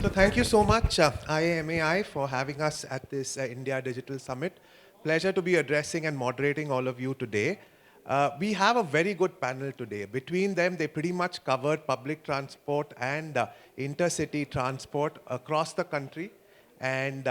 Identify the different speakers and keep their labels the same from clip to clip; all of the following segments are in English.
Speaker 1: So thank you so much, IAMAI, for having us at this India Digital Summit. Pleasure to be addressing and moderating all of you today. We have a very good panel today. Between them, they pretty much covered public transport and intercity transport across the country. And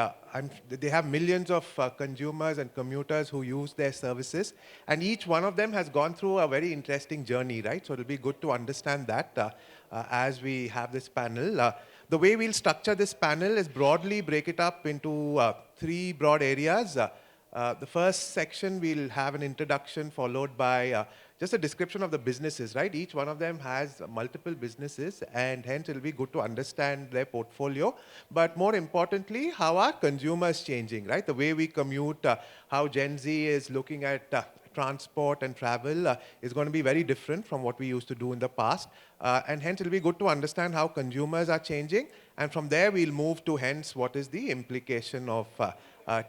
Speaker 1: they have millions of consumers and commuters who use their services. And each one of them has gone through a very interesting journey, right? So it'll be good to understand that as we have this panel. The way we'll structure this panel is broadly break it up into three broad areas. The first section, we'll have an introduction followed by just a description of the businesses, right? Each one of them has multiple businesses, and hence it'll be good to understand their portfolio. But more importantly, how are consumers changing, right? The way we commute, how Gen Z is looking at transport and travel is going to be very different from what we used to do in the past. And hence it'll be good to understand how consumers are changing. And from there, we'll move to hence what is the implication of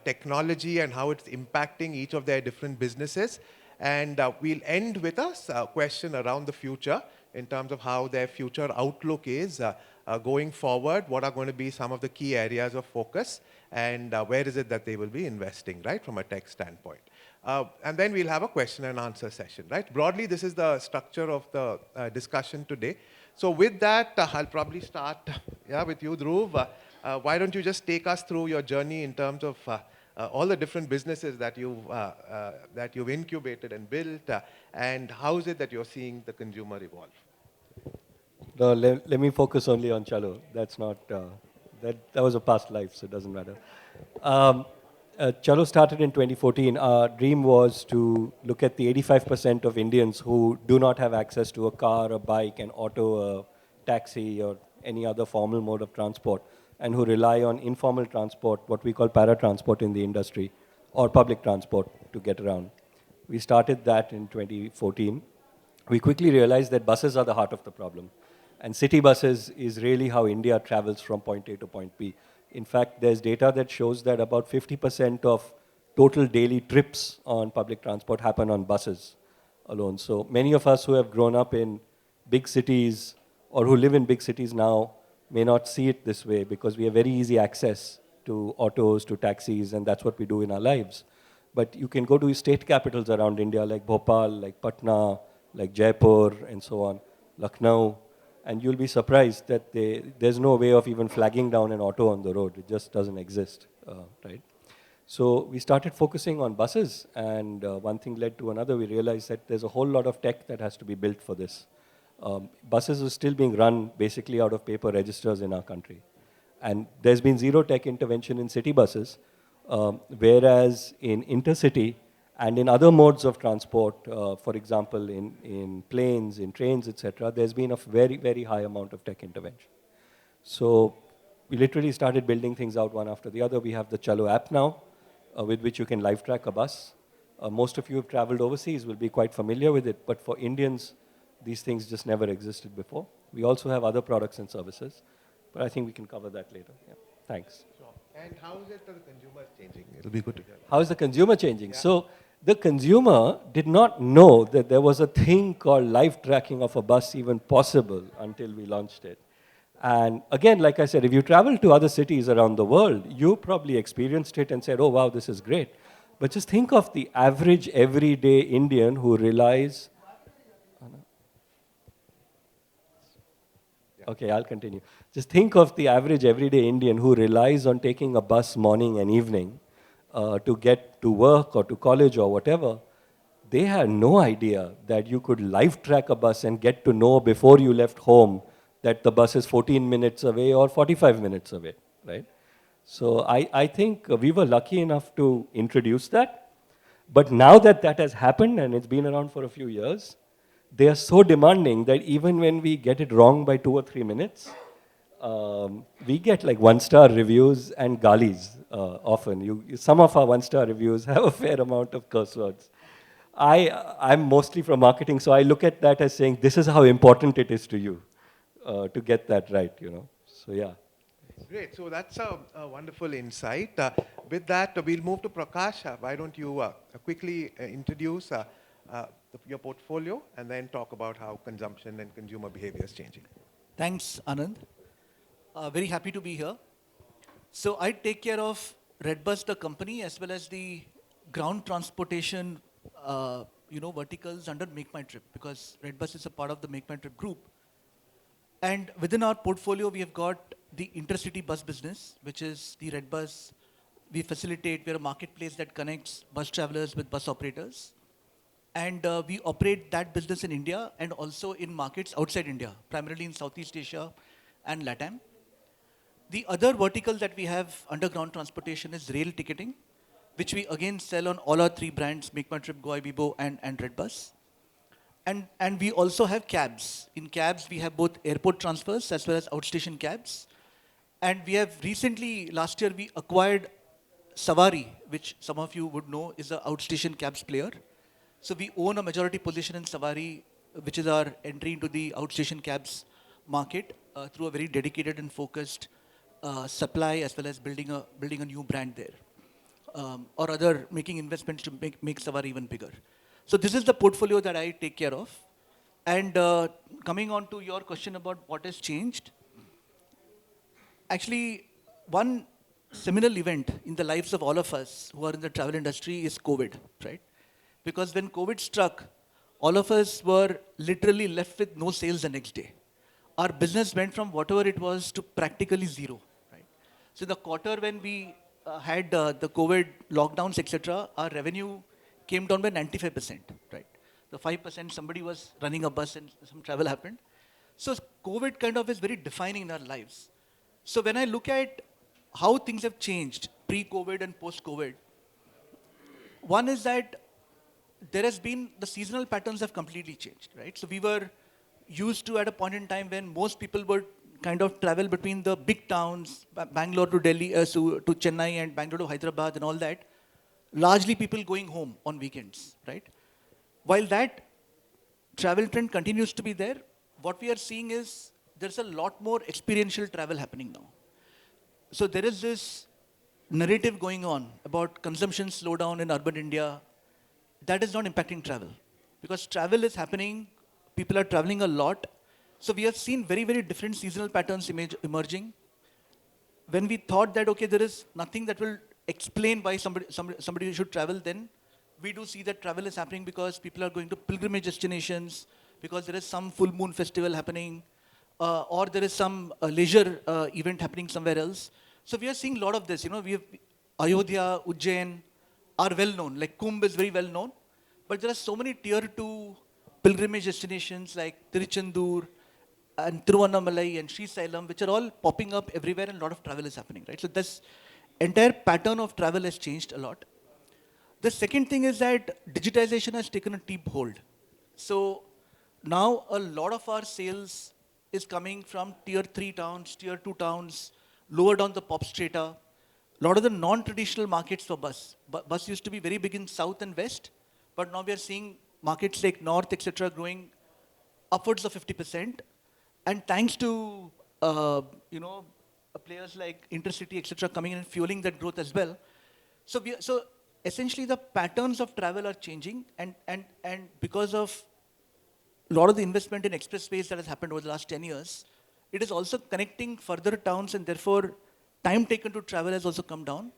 Speaker 1: technology and how it's impacting each of their different businesses. And we'll end with a question around the future in terms of how their future outlook is going forward, what are going to be some of the key areas of focus, and where is it that they will be investing, right, from a tech standpoint. And then we'll have a question and answer session, right? Broadly, this is the structure of the discussion today. So with that, I'll probably start with you, Dhruv. Why don't you just take us through your journey in terms of all the different businesses that you've incubated and built, and how is it that you're seeing the consumer evolve?
Speaker 2: No, let me focus only on Chalo. That's not, that was a past life, so it doesn't matter. Chalo started in 2014. Our dream was to look at the 85% of Indians who do not have access to a car, a bike, an auto, a taxi, or any other formal mode of transport, and who rely on informal transport, what we call paratransport in the industry, or public transport to get around. We started that in 2014. We quickly realized that buses are the heart of the problem. And city buses is really how India travels from point A to point B. In fact, there's data that shows that about 50% of total daily trips on public transport happen on buses alone. So many of us who have grown up in big cities or who live in big cities now may not see it this way because we have very easy access to autos, to taxis, and that's what we do in our lives. But you can go to state capitals around India like Bhopal, like Patna, like Jaipur, and so on, Lucknow, and you'll be surprised that there's no way of even flagging down an auto on the road. It just doesn't exist, right? So we started focusing on buses, and one thing led to another. We realized that there's a whole lot of tech that has to be built for this. Buses are still being run basically out of paper registers in our country. And there's been zero tech intervention in city buses, whereas in intercity and in other modes of transport, for example, in planes, in trains, etc., there's been a very, very high amount of tech intervention. So we literally started building things out one after the other. We have the Chalo app now, with which you can live track a bus. Most of you who have traveled overseas will be quite familiar with it, but for Indians, these things just never existed before. We also have other products and services, but I think we can cover that later. Yeah. Thanks.
Speaker 1: Sure. And how is it that the consumer is changing? It'll be good to hear.
Speaker 2: How is the consumer changing? Yeah. So the consumer did not know that there was a thing called live tracking of a bus even possible until we launched it. And again, like I said, if you travel to other cities around the world, you probably experienced it and said, oh, wow, this is great. But just think of the average everyday Indian who relies. Okay, I'll continue. Just think of the average everyday Indian who relies on taking a bus morning and evening to get to work or to college or whatever. They had no idea that you could live track a bus and get to know before you left home that the bus is 14 minutes away or 45 minutes away, right? So I think we were lucky enough to introduce that. But now that that has happened and it's been around for a few years, they are so demanding that even when we get it wrong by 2 or 3 minutes, we get like 1-star reviews and galis often. Some of our 1-star reviews have a fair amount of curse words. I'm mostly from marketing, so I look at that as saying, this is how important it is to you to get that right, you know. So yeah.
Speaker 1: Great. So that's a wonderful insight. With that, we'll move to Prakash. Why don't you quickly introduce your portfolio and then talk about how consumption and consumer behavior is changing.
Speaker 3: Thanks, Anand. Very happy to be here. So I take care of redBus, the company, as well as the ground transportation, verticals under Make My Trip, because redBus is a part of the Make My Trip group. And within our portfolio, we have got the intercity bus business, which is the redBus. We facilitate, we're a marketplace that connects bus travelers with bus operators. And we operate that business in India and also in markets outside India, primarily in Southeast Asia and LATAM. The other vertical that we have underground transportation is rail ticketing, which we again sell on all our three brands, Make My Trip, Goibibo, and redBus. And we also have cabs. In cabs, we have both airport transfers as well as outstation cabs. And we have recently, last year, we acquired Savari, which some of you would know is an outstation cabs player. So we own a majority position in Savari, which is our entry into the outstation cabs market through a very dedicated and focused supply, as well as building a new brand there, or other making investments to make Savari even bigger. So this is the portfolio that I take care of. And coming on to your question about what has changed, actually, one seminal event in the lives of all of us who are in the travel industry is COVID, right? Because when COVID struck, all of us were literally left with no sales the next day. Our business went from whatever it was to practically zero, right? So the quarter when we had the COVID lockdowns, etc., our revenue came down by 95%, right? The 5% somebody was running a bus and some travel happened. So COVID kind of is very defining in our lives. So when I look at how things have changed pre-COVID and post-COVID, one is that there has been, the seasonal patterns have completely changed, right? So we were used to at a point in time when most people would kind of travel between the big towns, Bangalore to Delhi, to Chennai and Bangalore to Hyderabad and all that, largely people going home on weekends, right? While that travel trend continues to be there, what we are seeing is there's a lot more experiential travel happening now. So there is this narrative going on about consumption slowdown in urban India. That is not impacting travel, because travel is happening, people are traveling a lot. So we have seen very, very different seasonal patterns emerging. When we thought that, okay, there is nothing that will explain why somebody should travel, then we do see that travel is happening because people are going to pilgrimage destinations, because there is some full moon festival happening, or there is some leisure event happening somewhere else. So we are seeing a lot of this. We have Ayodhya, Ujjain, are well known, like Kumbh is very well known, but there are so many tier 2 pilgrimage destinations like Tiruchendur and Tiruvannamalai and Srisailam, which are all popping up everywhere, and a lot of travel is happening, right? So this entire pattern of travel has changed a lot. The second thing is that digitization has taken a deep hold. So now a lot of our sales is coming from tier 3 towns, tier 2 towns, lower down the pop strata. A lot of the non-traditional markets for bus. Bus used to be very big in south and west, but now we are seeing markets like north, etc., growing upwards of 50%. And thanks to players like Intercity, etc., coming in and fueling that growth as well. So essentially the patterns of travel are changing, and because of a lot of the investment in expressways that has happened over the last 10 years, it is also connecting further towns, and therefore time taken to travel has also come down.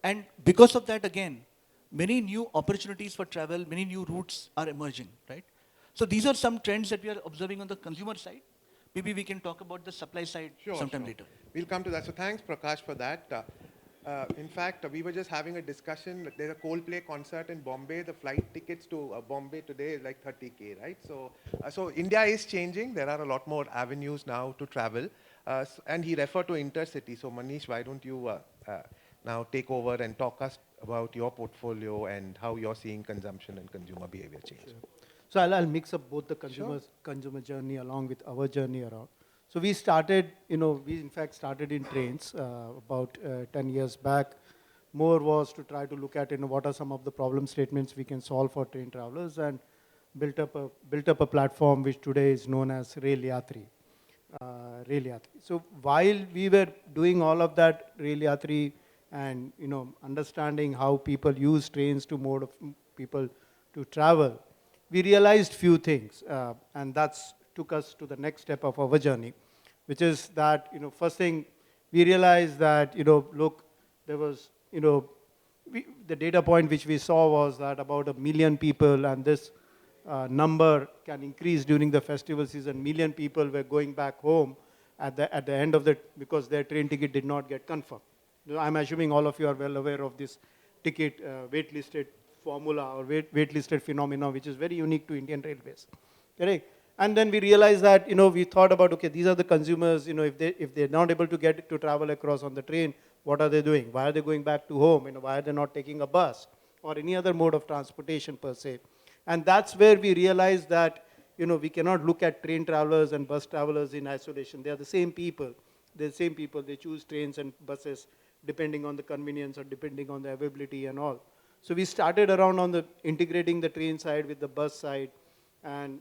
Speaker 3: And because of that, again, many new opportunities for travel, many new routes are emerging, right? So these are some trends that we are observing on the consumer side. Maybe we can talk about the supply side sometime later.
Speaker 1: We'll come to that. So thanks, Prakash, for that. In fact, we were just having a discussion. There's a Coldplay concert in Bombay. The flight tickets to Bombay today is like 30K, right? So India is changing. There are a lot more avenues now to travel. And he referred to intercity. So Manish, why don't you now take over and talk us about your portfolio and how you're seeing consumption and consumer behavior change.
Speaker 4: Sure. So I'll mix up both the consumer journey along with our journey around. So we started, we in fact started in trains about 10 years back. More was to try to look at, what are some of the problem statements we can solve for train travelers, and built up a platform which today is known as RailYatri. So while we were doing all of that RailYatri and understanding how people use trains to mode of people to travel, we realized few things, and that's took us to the next step of our journey. which is that, first thing, we realized that, look, there was, the data point which we saw was that about 1 million people, and this number can increase during the festival season. Million people were going back home at the end of the, because their train ticket did not get confirmed. I'm assuming all of you are well aware of this ticket waitlisted formula or waitlisted phenomena, which is very unique to Indian Railways. Correct? And then we realized that, we thought about, okay, these are the consumers, if they're not able to get to travel across on the train, what are they doing? Why are they going back to home? Why are they not taking a bus or any other mode of transportation per se? And that's where we realized that, we cannot look at train travelers and bus travelers in isolation. They are the same people. They're the same people. They choose trains and buses depending on the convenience or depending on the availability and all. So we started around on the integrating the train side with the bus side, and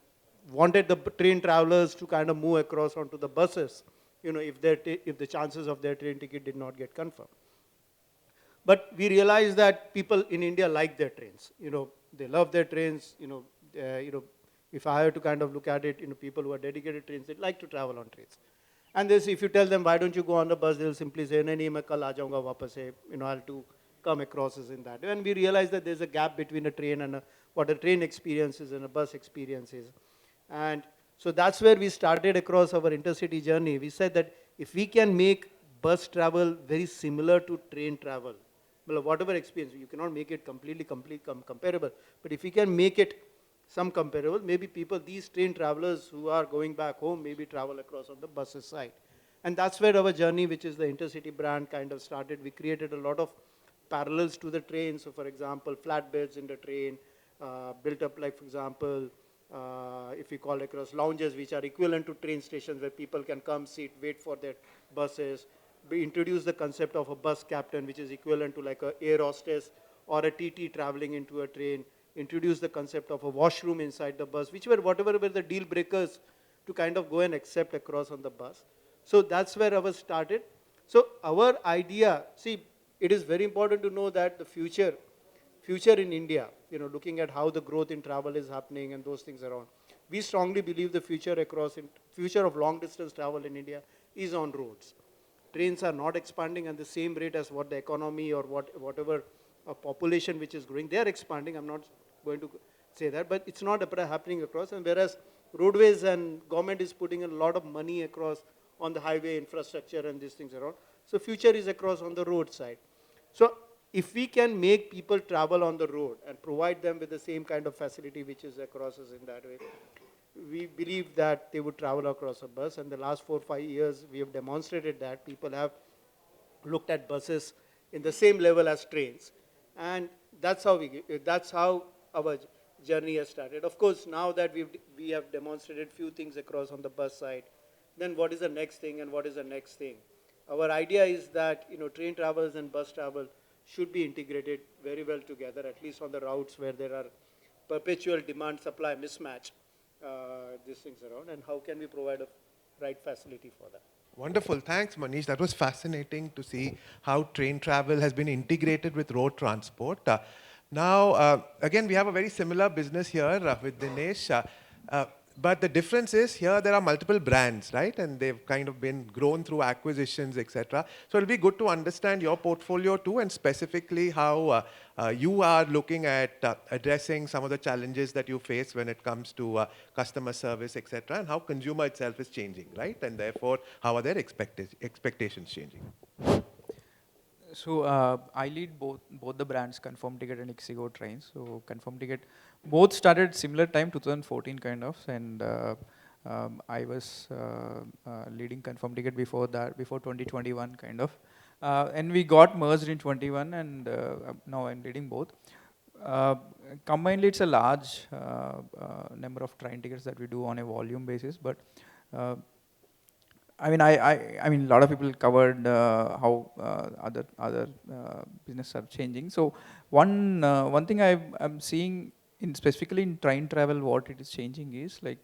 Speaker 4: wanted the train travelers to kind of move across onto the buses, if the chances of their train ticket did not get confirmed. But we realized that people in India like their trains. They love their trains. If I have to kind of look at it, people who are dedicated trains, they like to travel on trains. And this, if you tell them, why don't you go on the bus, they'll simply say, nahi, main kal aa jaunga wapas hai, I'll have to come across as in that. And we realized that there's a gap between a train and what a train experience is and a bus experience is. And so that's where we started across our intercity journey. We said that if we can make bus travel very similar to train travel, well, whatever experience, you cannot make it completely comparable, but if we can make it some comparable, maybe these train travelers who are going back home, maybe travel across on the buses side. And that's where our journey, which is the intercity brand, kind of started. We created a lot of parallels to the train. So for example, flatbeds in the train, built up like, for example, if we call across lounges, which are equivalent to train stations where people can come, sit, wait for their buses. We introduced the concept of a bus captain, which is equivalent to like an air hostess or a TT traveling into a train. Introduced the concept of a washroom inside the bus, which were whatever were the deal breakers to kind of go and accept across on the bus. So that's where ours started. So our idea, see, it is very important to know that the future in India, looking at how the growth in travel is happening and those things around, we strongly believe the future of long distance travel in India is on roads. Trains are not expanding at the same rate as what the economy or whatever population which is growing. They are expanding. I'm not going to say that, but it's not happening across. And whereas roadways and government is putting a lot of money across on the highway infrastructure and these things around. So future is across on the road side. So if we can make people travel on the road and provide them with the same kind of facility which is across us in that way, we believe that they would travel across a bus. And the last 4 or 5 years, we have demonstrated that people have looked at buses in the same level as trains. And that's how our journey has started. Of course, now that we have demonstrated few things across on the bus side, then what is the next thing and what is the next thing? Our idea is that train travels and bus travel should be integrated very well together, at least on the routes where there are perpetual demand-supply mismatch, these things around, and how can we provide a right facility for that.
Speaker 1: Wonderful. Thanks, Manish. That was fascinating to see how train travel has been integrated with road transport. Now, again, we have a very similar business here with Dinesh. But the difference is here there are multiple brands, right? And they've kind of been grown through acquisitions, etc. So it'll be good to understand your portfolio too, and specifically how you are looking at addressing some of the challenges that you face when it comes to customer service, etc. And how consumer itself is changing, right? And therefore, how are their expectations changing?
Speaker 5: So I lead both the brands, ConfirmTkt and Ixigo trains. So ConfirmTkt, both started similar time, 2014 kind of, and I was leading ConfirmTkt before that, before 2021 kind of, and we got merged in 21, and now I'm leading both. Combinedly, it's a large number of train tickets that we do on a volume basis, but I mean, a lot of people covered how other businesses are changing. So one thing I'm seeing specifically in train travel, what it is changing is like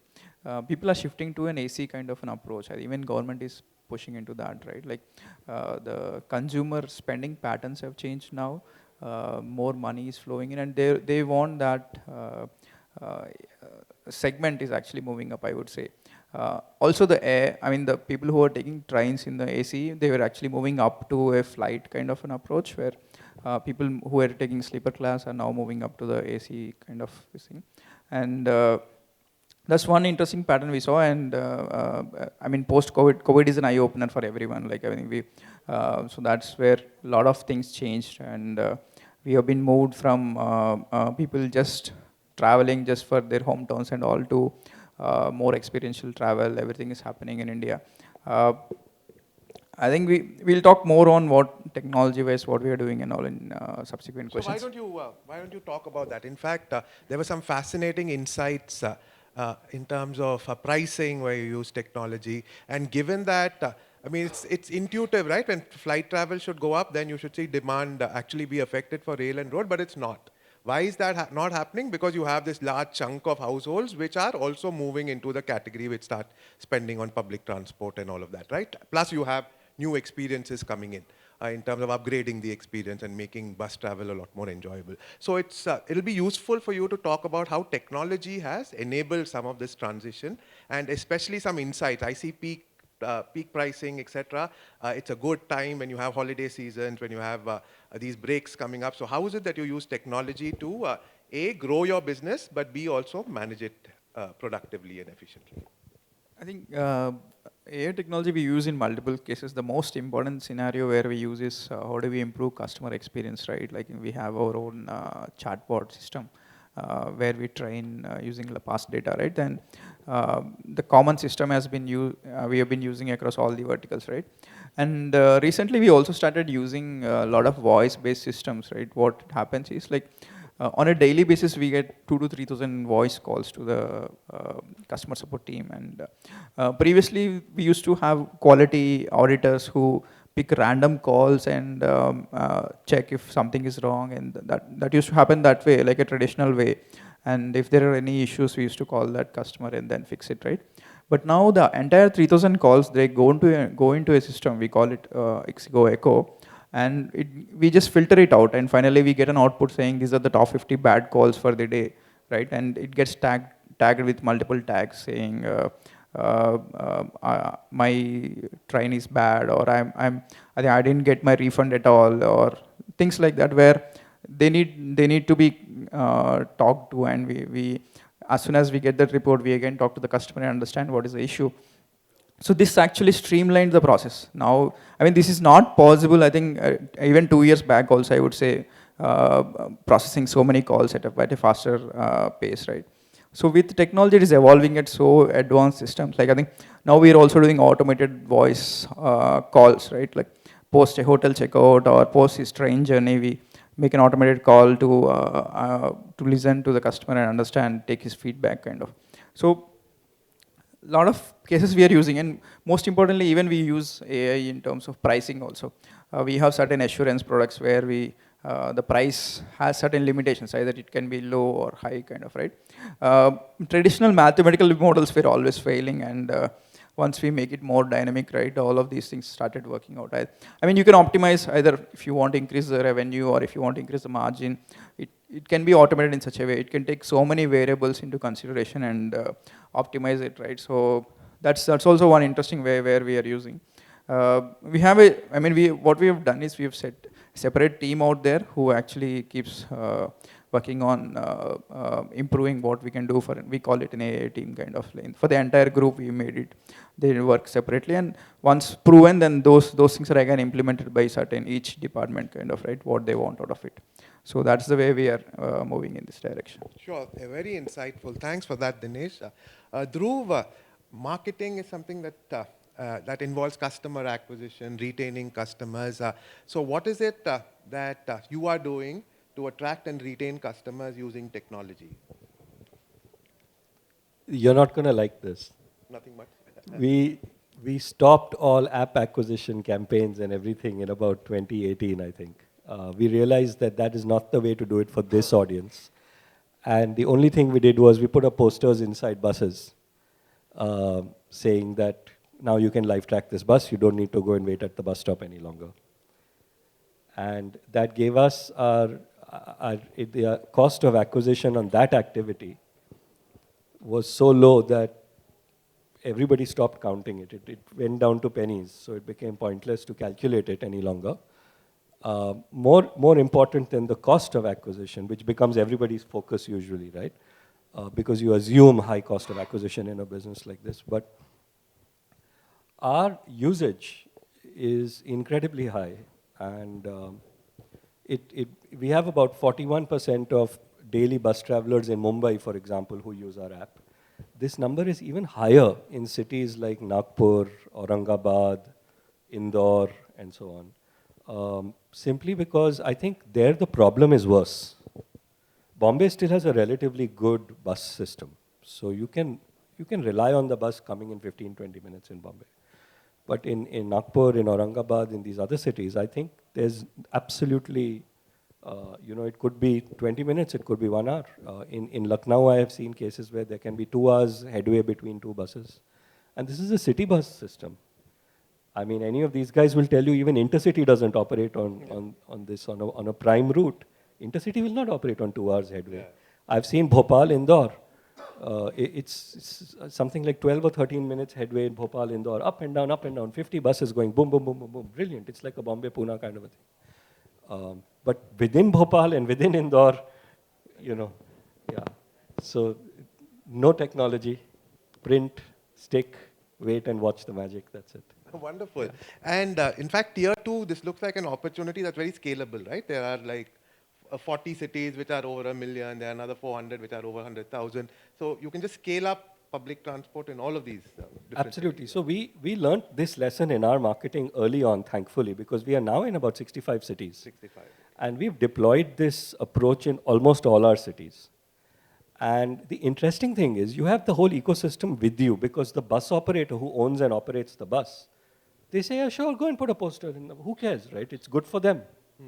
Speaker 5: people are shifting to an AC kind of an approach. Even government is pushing into that, right? Like the consumer spending patterns have changed now. More money is flowing in, and they want that segment is actually moving up, I would say. Also the air, I mean the people who are taking trains in the AC, they were actually moving up to a flight kind of an approach where people who are taking sleeper class are now moving up to the AC kind of thing. And that's one interesting pattern we saw, and I mean, post-COVID, COVID is an eye-opener for everyone. Like I think so that's where a lot of things changed, and we have been moved from people just traveling just for their hometowns and all to more experiential travel. Everything is happening in India. I think we'll talk more on what technology-wise what we are doing and all in subsequent
Speaker 1: So
Speaker 5: questions.
Speaker 1: why don't you talk about that? In fact, there were some fascinating insights in terms of pricing where you use technology. And given that, I mean, it's intuitive, right? When flight travel should go up, then you should see demand actually be affected for rail and road, but it's not. Why is that not happening? Because you have this large chunk of households which are also moving into the category which start spending on public transport and all of that, right? Plus you have new experiences coming in terms of upgrading the experience and making bus travel a lot more enjoyable. So it'll be useful for you to talk about how technology has enabled some of this transition and especially some insights. I see peak pricing, etc. It's a good time when you have holiday seasons, when you have these breaks coming up. So how is it that you use technology to A, grow your business, but B, also manage it productively and efficiently?
Speaker 5: I think AI technology we use in multiple cases. The most important scenario where we use is how do we improve customer experience, right? Like we have our own chatbot system where we train using the past data, right? Then the common system has been we have been using across all the verticals, right? And recently we also started using a lot of voice-based systems, right? What happens is like on a daily basis, we get 2 to 3,000 voice calls to the customer support team. And previously, we used to have quality auditors who pick random calls and check if something is wrong. And that used to happen that way, like a traditional way. And if there are any issues, we used to call that customer and then fix it, right? But now the entire 3,000 calls, they go into a system. We call it Ixigo Echo, and we just filter it out, and finally we get an output saying these are the top 50 bad calls for the day, right? And it gets tagged with multiple tags saying my train is bad, or I think I didn't get my refund at all, or things like that, where they need to be talked to, and we as soon as we get that report, we again talk to the customer and understand what is the issue. So this actually streamlined the process. Now, I mean, this is not possible. I think even 2 years back also, I would say, processing so many calls at a faster pace, right? So with technology, it is evolving at so advanced systems. Like I think now we are also doing automated voice calls, right? Like post a hotel checkout or post his train journey, we make an automated call to listen to the customer and understand, take his feedback, kind of. So lot of cases we are using, and most importantly, even we use AI in terms of pricing also. We have certain assurance products where the price has certain limitations, either it can be low or high, kind of, right? Traditional mathematical models were always failing, and once we make it more dynamic, right, all of these things started working out. I mean, you can optimize either if you want to increase the revenue or if you want to increase the margin. It can be automated in such a way. It can take so many variables into consideration and optimize it, right? So that's also one interesting way where we are using. We have what we have done is we have set a separate team out there who actually keeps working on improving what we can do we call it an AA team, kind of. For the entire group, we made it. They work separately, and once proven, then those things are again implemented by each department, kind of, right, what they want out of it. So that's the way we are moving in this direction.
Speaker 1: Sure, very insightful. Thanks for that, Dinesh. Dhruv, marketing is something that involves customer acquisition, retaining customers. So what is it that you are doing to attract and retain customers using technology?
Speaker 2: You're not going to like this.
Speaker 1: Nothing much.
Speaker 2: We stopped all app acquisition campaigns and everything in about 2018, I think. We realized that is not the way to do it for this audience. And the only thing we did was we put up posters inside buses saying that now you can live track this bus, you don't need to go and wait at the bus stop any longer. And that gave us the cost of acquisition on that activity was so low that everybody stopped counting it. It went down to pennies, so it became pointless to calculate it any longer. More important than the cost of acquisition, which becomes everybody's focus usually, right? Because you assume high cost of acquisition in a business like this. But our usage is incredibly high, and we have about 41% of daily bus travelers in Mumbai, for example, who use our app. This number is even higher in cities like Nagpur, Aurangabad, Indore, and so on. Simply because I think there the problem is worse. Bombay still has a relatively good bus system. So you can rely on the bus coming in 15, 20 minutes in Bombay. But in Nagpur, in Aurangabad, in these other cities, I think there's absolutely, it could be 20 minutes, it could be 1 hour. In Lucknow, I have seen cases where there can be 2 hours headway between 2 buses. And this is a city bus system. I mean, any of these guys will tell you even intercity doesn't operate on a prime route. Intercity will not operate on 2 hours headway. Yeah. I've seen Bhopal, Indore. It's something like 12 or 13 minutes headway in Bhopal, Indore, up and down, 50 buses going boom, boom, boom, boom, boom. Brilliant. It's like a Bombay, Pune kind of a thing. But within Bhopal and within Indore, yeah. So no technology, print, stick, wait and watch the magic, that's it.
Speaker 1: Wonderful. Yeah. And in fact, tier 2, this looks like an opportunity that's very scalable, right? There are like 40 cities which are over 1 million, there are another 400 which are over 100,000. So you can just scale up public transport in all of these.
Speaker 2: Absolutely. Cities. So we learned this lesson in our marketing early on, thankfully, because we are now in about 65 cities.
Speaker 1: 65.
Speaker 2: And we've deployed this approach in almost all our cities. And the interesting thing is you have the whole ecosystem with you because the bus operator who owns and operates the bus, they say, yeah, sure, go and put a poster in. Who cares, right? It's good for them.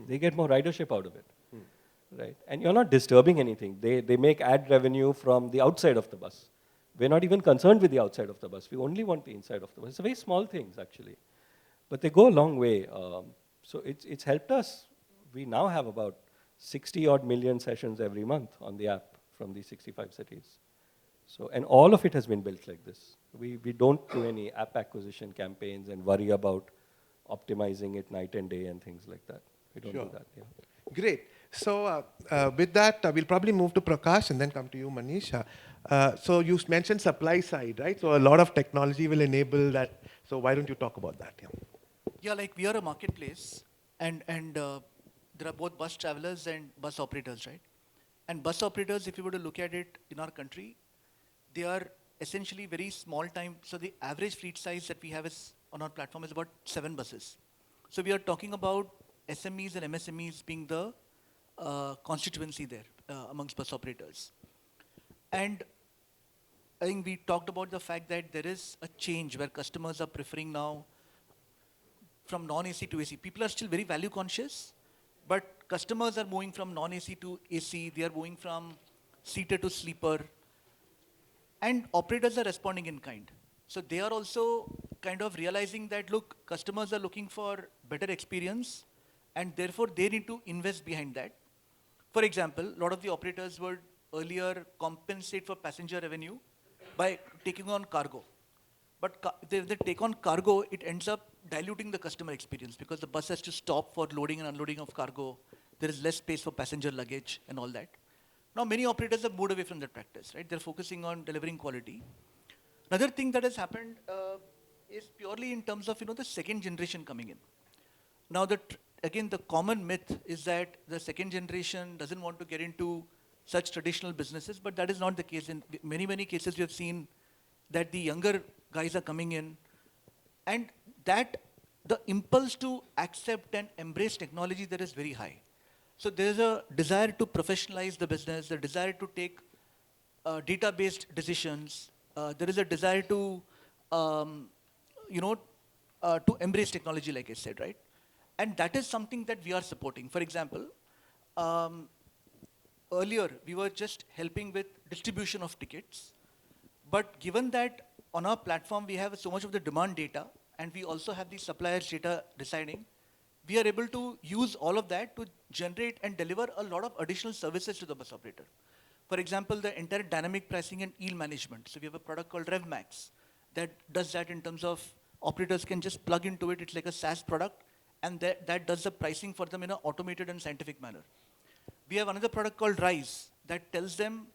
Speaker 2: They get more ridership out of it, right? And you're not disturbing anything. They make ad revenue from the outside of the bus. We're not even concerned with the outside of the bus. We only want the inside of the bus. It's very small things, actually. But they go a long way. So it's helped us. We now have about 60 odd million sessions every month on the app from these 65 cities. So, and all of it has been built like this. We don't do any app acquisition campaigns and worry about optimizing it night and day and things like that. We don't do that. Yeah.
Speaker 1: Great. So with that, we'll probably move to Prakash and then come to you, Manish. So you mentioned supply side, right? So a lot of technology will enable that. So why don't you talk about that?
Speaker 3: Yeah, like we are a marketplace and there are both bus travelers and bus operators, right? And bus operators, if you were to look at it in our country, they are essentially very small time. So the average fleet size that we have is on our platform is about 7 buses. So we are talking about SMEs and MSMEs being the constituency there amongst bus operators. And I think we talked about the fact that there is a change where customers are preferring now from non-AC to AC. People are still very value conscious, but customers are moving from non-AC to AC. They are moving from seater to sleeper. And operators are responding in kind. So they are also kind of realizing that, look, customers are looking for better experience and therefore they need to invest behind that. For example, a lot of the operators would earlier compensate for passenger revenue by taking on cargo. But if they take on cargo, it ends up diluting the customer experience because the bus has to stop for loading and unloading of cargo. There is less space for passenger luggage and all that. Now, many operators have moved away from that practice, right? They're focusing on delivering quality. Another thing that has happened is purely in terms of, the second generation coming in. Now, again, the common myth is that the second generation doesn't want to get into such traditional businesses, but that is not the case. In many, many cases, we have seen that the younger guys are coming in and that the impulse to accept and embrace technology there is very high. So there's a desire to professionalize the business, the desire to take data-based decisions. There is a desire to, to embrace technology, like I said, right? And that is something that we are supporting. For example, earlier we were just helping with distribution of tickets. But given that on our platform we have so much of the demand data and we also have the suppliers data residing, we are able to use all of that to generate and deliver a lot of additional services to the bus operator. For example, the entire dynamic pricing and yield management. So we have a product called RevMax. that does that in terms of operators can just plug into it. It's like a SaaS product, and that does the pricing for them in an automated and scientific manner. We have another product called Rise that gives them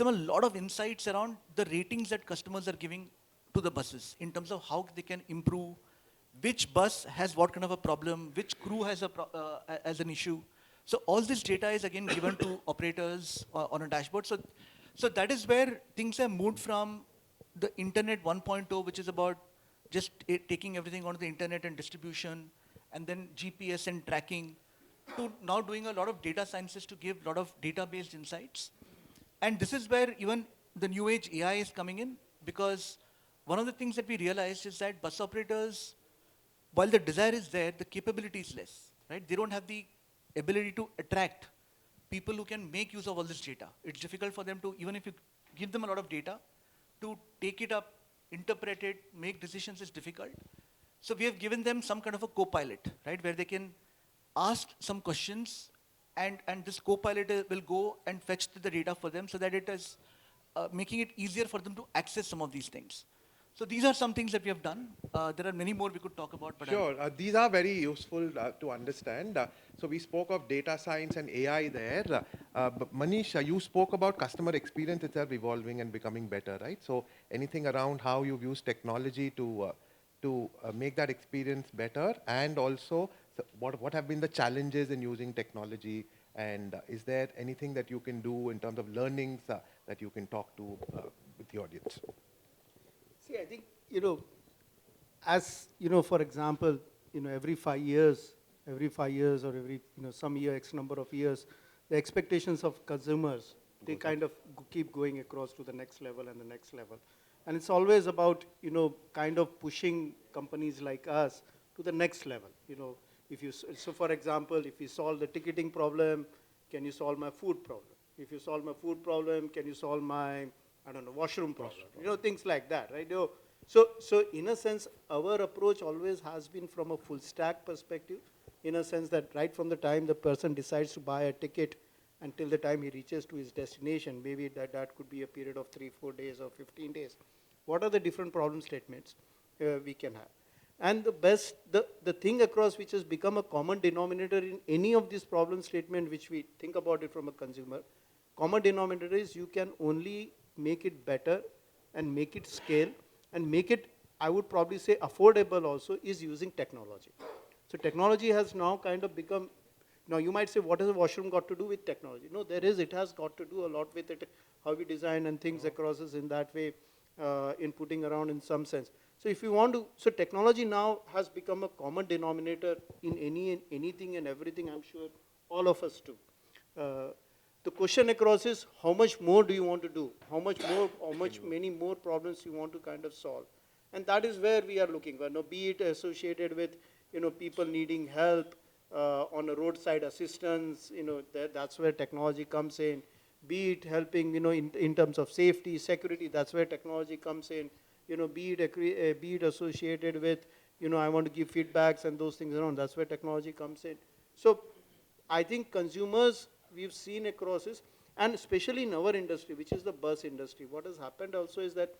Speaker 3: a lot of insights around the ratings that customers are giving to the buses in terms of how they can improve, which bus has what kind of a problem, which crew has an issue. So all this data is again given to operators on a dashboard. So that is where things have moved from the internet 1.0, which is about just taking everything onto the internet and distribution, and then GPS and tracking, to now doing a lot of data sciences to give a lot of data-based insights. And this is where even the new age AI is coming in, because one of the things that we realized is that bus operators, while the desire is there, the capability is less, right? They don't have the ability to attract people who can make use of all this data. It's difficult for them to, even if you give them a lot of data, to take it up, interpret it, make decisions is difficult. So we have given them some kind of a co-pilot, right, where they can ask some questions, and this co-pilot will go and fetch the data for them, so that it is making it easier for them to access some of these things. So these are some things that we have done. There are many more we could talk about. But
Speaker 1: Sure, these are very useful to understand. So we spoke of data science and AI there. But Manish, you spoke about customer experience itself evolving and becoming better, right? So anything around how you've used technology to make that experience better, and also what have been the challenges in using technology, and is there anything that you can do in terms of learnings that you can talk to with the audience?
Speaker 4: See, I think, as, for example, every 5 years or every, some year, X number of years, the expectations of consumers, they kind of keep going across to the next level and the next level. And it's always about, kind of pushing companies like us to the next level. So for example, if you solve the ticketing problem, can you solve my food problem? If you solve my food problem, can you solve my, I don't know, washroom problem? Things like that, right? So in a sense, our approach always has been from a full stack perspective, in a sense that right from the time the person decides to buy a ticket until the time he reaches to his destination, maybe that could be a period of 3-4 days or 15 days. What are the different problem statements we can have? And the thing across which has become a common denominator in any of these problem statement, which we think about it from a consumer, common denominator is you can only make it better and make it scale and make it, I would probably say, affordable also, is using technology. So technology has now kind of become, now you might say, what has a washroom got to do with technology? No, it has got to do a lot with it, how we design and things across us in that way, in putting around in some sense. So if you want to, so technology now has become a common denominator in anything and everything, I'm sure all of us do. The question across is, how much more do you want to do? How many more problems you want to kind of solve? And that is where we are looking for, be it associated with, people needing help on a roadside assistance, that's where technology comes in. Be it helping, in terms of safety, security, that's where technology comes in. Be it associated with, I want to give feedbacks and those things around, that's where technology comes in. So I think consumers, we've seen across this, and especially in our industry, which is the bus industry, what has happened also is that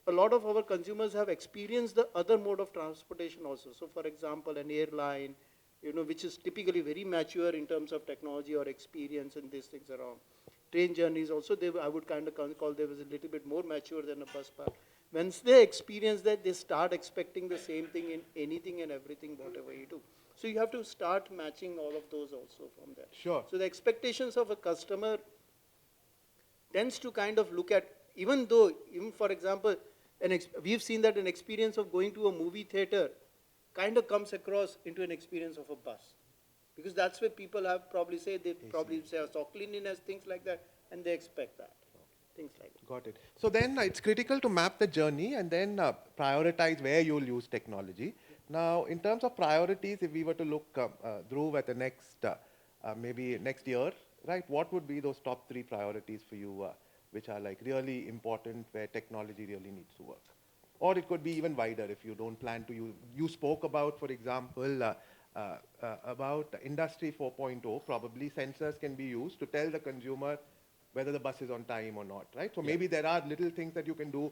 Speaker 4: a lot of our consumers have experienced the other mode of transportation also. So for example, an airline, which is typically very mature in terms of technology or experience and these things around. Train journeys also, I would kind of call they was a little bit more mature than a bus park. Once they experience that, they start expecting the same thing in anything and everything, whatever you do. So you have to start matching all of those also from there.
Speaker 1: Sure.
Speaker 4: So the expectations of a customer tends to kind of look at, even for example, we've seen that an experience of going to a movie theater kind of comes across into an experience of a bus. Because that's where people have probably say saw cleanliness, things like that, and they expect that. Things like that.
Speaker 1: Got it. So then it's critical to map the journey and then prioritize where you'll use technology. Now, in terms of priorities, if we were to look, Dhruv, at the next, maybe next year, right, what would be those top 3 priorities for you, which are like really important, where technology really needs to work? Or it could be even wider if you don't plan to use. You spoke about, for example, about Industry 4.0, probably sensors can be used to tell the consumer whether the bus is on time or not, right? So maybe there are little things that you can do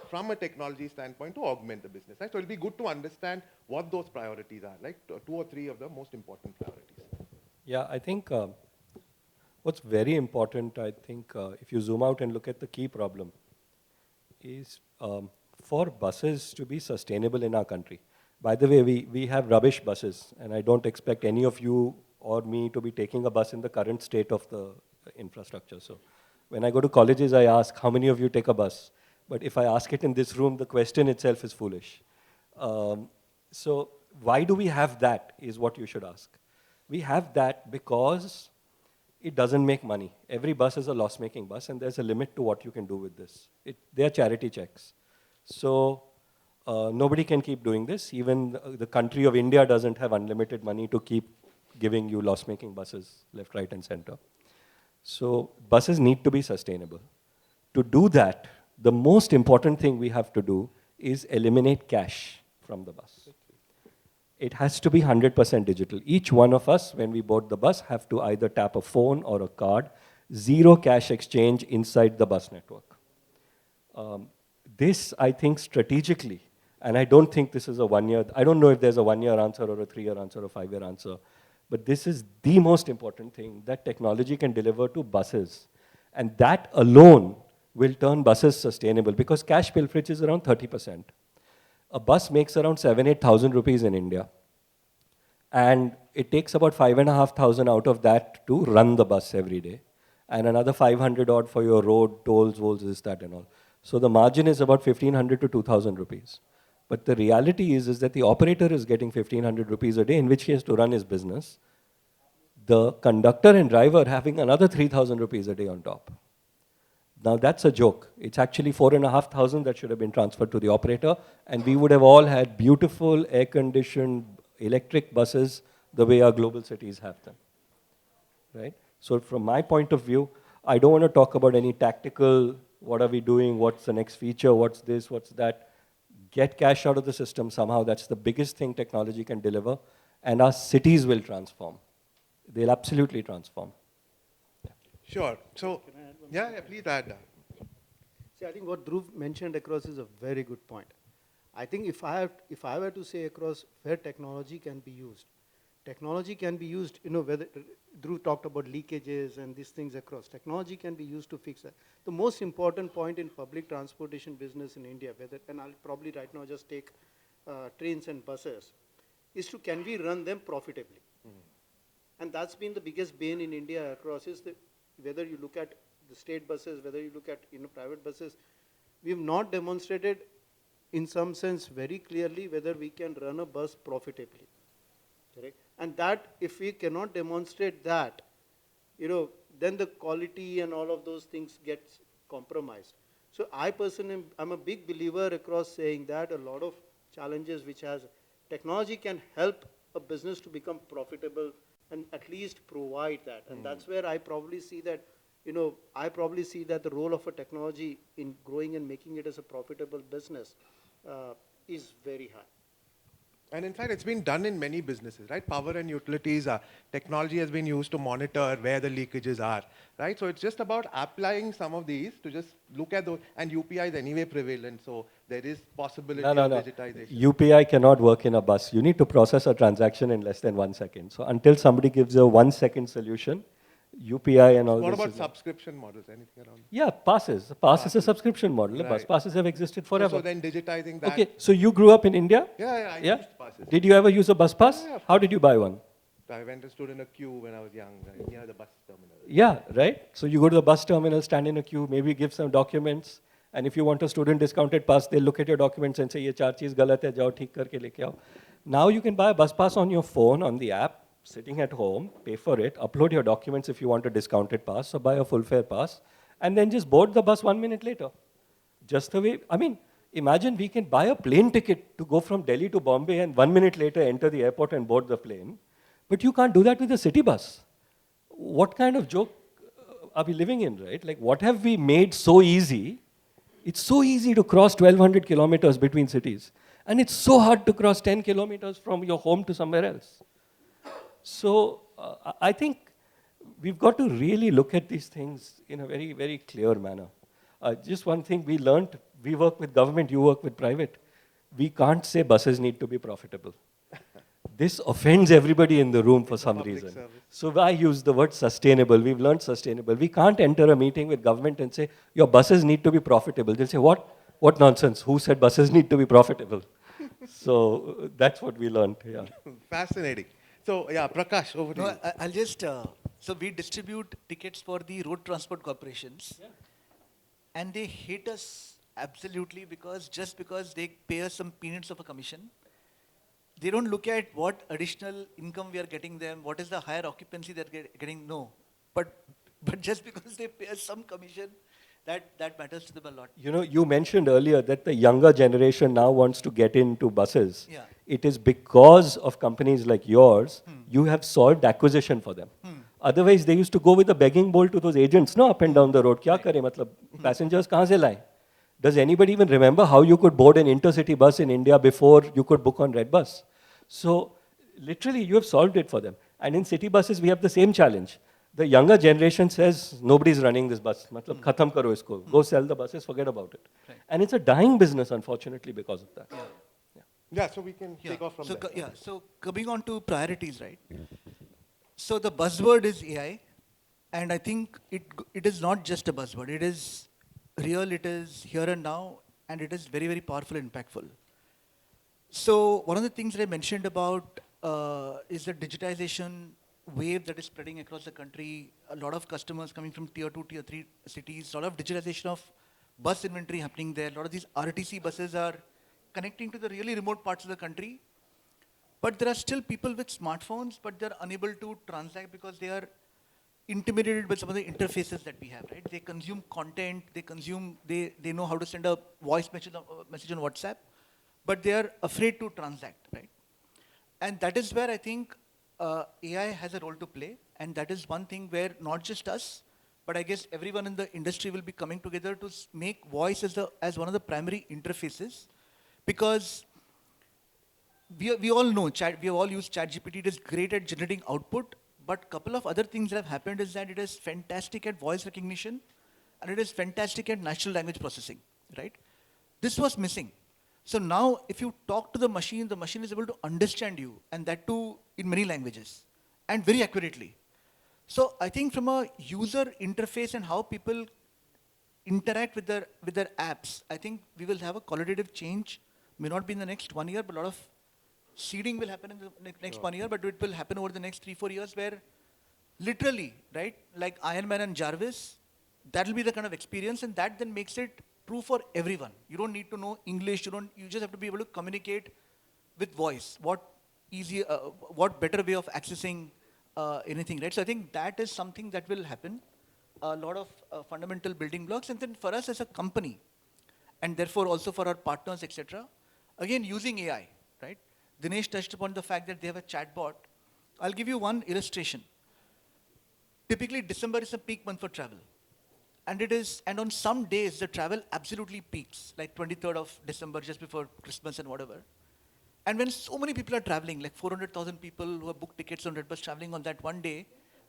Speaker 1: from a technology standpoint to augment the business, right? So it'll be good to understand what those priorities are, like 2 or 3 of the most important priorities.
Speaker 2: Yeah, I think what's very important, I think, if you zoom out and look at the key problem, is for buses to be sustainable in our country. By the way, we have rubbish buses, and I don't expect any of you or me to be taking a bus in the current state of the infrastructure. So when I go to colleges, I ask, how many of you take a bus? But if I ask it in this room, the question itself is foolish. So why do we have that is what you should ask. We have that because it doesn't make money. Every bus is a loss-making bus, and there's a limit to what you can do with this. They are charity checks. So nobody can keep doing this. Even the country of India doesn't have unlimited money to keep giving you loss-making buses left, right, and center. So buses need to be sustainable. To do that, the most important thing we have to do is eliminate cash from the bus. It has to be 100% digital. Each one of us, when we board the bus, have to either tap a phone or a card, zero cash exchange inside the bus network. This, I think, strategically, and I don't think this is a 1 year, I don't know if there's a 1 year answer or a 3 year answer or a 5 year answer, but this is the most important thing that technology can deliver to buses. And that alone will turn buses sustainable, because cash pilferage is around 30%. A bus makes around 7,000-8,000 rupees in India. And it takes about 5,500 out of that to run the bus every day. And another 500 odd for your road, tolls, this, that and all. So the margin is about 1,500 to 2,000 rupees. But the reality is that the operator is getting 1,500 rupees a day in which he has to run his business. The conductor and driver having another 3,000 rupees a day on top. Now that's a joke. It's actually 4,500 that should have been transferred to the operator, and we would have all had beautiful, air-conditioned, electric buses the way our global cities have them, right? So from my point of view, I don't want to talk about any tactical, what are we doing, what's the next feature, what's this, what's that. Get cash out of the system somehow. That's the biggest thing technology can deliver, and our cities will transform. They'll absolutely transform.
Speaker 1: Sure. So, yeah, please add.
Speaker 4: See, I think what Dhruv mentioned across is a very good point. I think if I were to say across where technology can be used, whether Dhruv talked about leakages and these things across. Technology can be used to fix that. The most important point in public transportation business in India, and I'll probably right now just take trains and buses, is can we run them profitably? And that's been the biggest bane in India across, is whether you look at the state buses, whether you look at private buses, we have not demonstrated in some sense very clearly whether we can run a bus profitably. Correct? And that, if we cannot demonstrate that, then the quality and all of those things gets compromised. So I personally, I'm a big believer across saying that a lot of challenges which has technology can help a business to become profitable and at least provide that. And that's where I probably see that, the role of a technology in growing and making it as a profitable business is very high.
Speaker 1: And in fact, it's been done in many businesses, right? Power and utilities, technology has been used to monitor where the leakages are, right? So it's just about applying some of these to just look at those. And UPI is anyway prevalent, so there is possibility of digitization.
Speaker 2: UPI cannot work in a bus. You need to process a transaction in less than 1 second. So until somebody gives you a 1 second solution, UPI and all this.
Speaker 1: What about subscription models? Anything around?
Speaker 2: Yeah, passes. Pass is a subscription model.
Speaker 1: Right.
Speaker 2: Bus passes have existed forever.
Speaker 1: So then digitizing that.
Speaker 2: Okay, so you grew up in India?
Speaker 1: Yeah, I used passes.
Speaker 2: Did you ever use a bus pass?
Speaker 1: Yeah,
Speaker 2: How did you buy one?
Speaker 1: I went and stood in a queue when I was young, near the bus terminal.
Speaker 2: Yeah, right? So you go to the bus terminal, stand in a queue, maybe give some documents, and if you want a student discounted pass, they'll look at your documents and say, ye 4 cheez galat hai, jao theek karke leke aao. Now you can buy a bus pass on your phone, on the app, sitting at home, pay for it, upload your documents if you want a discounted pass, so buy a full fare pass, and then just board the bus 1 minute later. Just the way, imagine we can buy a plane ticket to go from Delhi to Bombay and 1 minute later enter the airport and board the plane, but you can't do that with a city bus. What kind of joke are we living in, right? Like, what have we made so easy? It's so easy to cross 1,200 kilometers between cities, and it's so hard to cross 10 kilometers from your home to somewhere else. So I think we've got to really look at these things in a very, very clear manner. Just one thing we learned, we work with government, you work with private. We can't say buses need to be profitable. This offends everybody in the room for some
Speaker 1: public
Speaker 2: reason.
Speaker 1: service.
Speaker 2: So I use the word sustainable. We've learned sustainable. We can't enter a meeting with government and say, your buses need to be profitable. They'll say, what? What nonsense? Who said buses need to be profitable? So that's what we learned, yeah.
Speaker 1: Fascinating. So, yeah, Prakash, over to
Speaker 3: No,
Speaker 1: you.
Speaker 3: I'll just, so we distribute tickets for the road transport corporations. And they hate us absolutely because just because they pay us some peanuts of a commission, they don't look at what additional income we are getting them, what is the higher occupancy they're getting, no. But just because they pay us some commission, that matters to them a lot.
Speaker 2: You know, you mentioned earlier that the younger generation now wants to get into buses.
Speaker 3: Yeah.
Speaker 2: It is because of companies like yours, you have solved acquisition for them. Otherwise, they used to go with a begging bowl to those agents, no, up and down the road. Kya kare? Matlab, passengers kahan se laye? Does anybody even remember how you could board an intercity bus in India before you could book on redBus? So, literally, you have solved it for them. And in city buses, we have the same challenge. The younger generation says, nobody's running this bus. Matlab, khatam karo isko. Go sell the buses, forget about it.
Speaker 3: Right.
Speaker 2: And it's a dying business, unfortunately, because of that.
Speaker 1: Yeah, so we can take off from
Speaker 3: so
Speaker 1: there.
Speaker 3: so coming on to priorities, right? So the buzzword is AI, and I think it is not just a buzzword. It is real, it is here and now, and it is very, very powerful and impactful. So one of the things that I mentioned about is the digitization wave that is spreading across the country. A lot of customers coming from tier 2, tier 3 cities, a lot of digitization of bus inventory happening there. A lot of these RTC buses are connecting to the really remote parts of the country. But there are still people with smartphones, but they're unable to transact because they are intimidated by some of the interfaces that we have, right? They consume content, they know how to send a voice message on WhatsApp, but they are afraid to transact, right? And that is where I think AI has a role to play, and that is one thing where not just us, but I guess everyone in the industry will be coming together to make voice as one of the primary interfaces, because we all know we have all used ChatGPT. It is great at generating output, but couple of other things that have happened is that it is fantastic at voice recognition, and it is fantastic at natural language processing, right? This was missing. So now, if you talk to the machine is able to understand you, and that too in many languages, and very accurately. So I think from a user interface and how people interact with their apps, I think we will have a qualitative change. May not be in the next 1 year, but a lot of seeding will happen in the next 1 year, but it will happen over the next 3-4 years where literally, right, like Iron Man and Jarvis, that will be the kind of experience, and that then makes it true for everyone. You don't need to know English, you just have to be able to communicate with voice. What better way of accessing anything, right? So I think that is something that will happen. A lot of fundamental building blocks, and then for us as a company, and therefore also for our partners, etc. Again, using AI, right? Dinesh touched upon the fact that they have a chatbot. I'll give you one illustration. Typically, December is a peak month for travel. And on some days, the travel absolutely peaks, like 23rd of December, just before Christmas and whatever. And when so many people are traveling, like 400,000 people who have booked tickets on redBus traveling on that one day,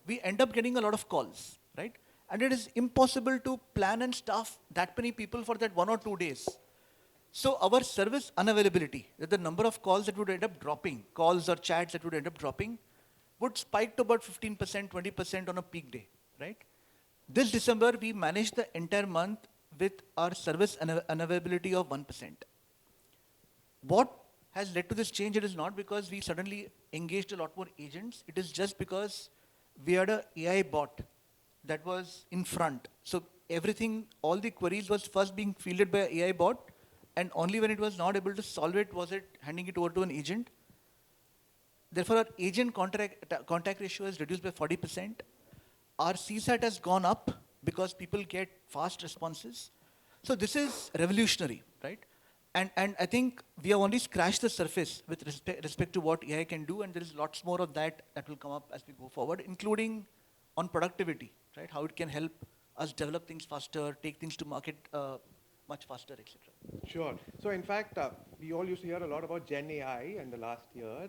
Speaker 3: we end up getting a lot of calls, right? And it is impossible to plan and staff that many people for that 1 or 2 days. So our service unavailability, the number of calls that would end up dropping, calls or chats that would end up dropping, would spike to about 15%, 20% on a peak day, right? This December, we managed the entire month with our service unavailability of 1%. What has led to this change? It is not because we suddenly engaged a lot more agents. It is just because we had an AI bot that was in front. So everything, all the queries was first being fielded by an AI bot, and only when it was not able to solve it was it handing it over to an agent. Therefore, our agent contact ratio is reduced by 40%. Our CSAT has gone up because people get fast responses. So this is revolutionary, right? And I think we have only scratched the surface with respect to what AI can do, and there is lots more of that will come up as we go forward, including on productivity, right? How it can help us develop things faster, take things to market much faster, etc.
Speaker 1: Sure. So in fact, we all used to hear a lot about Gen AI in the last year.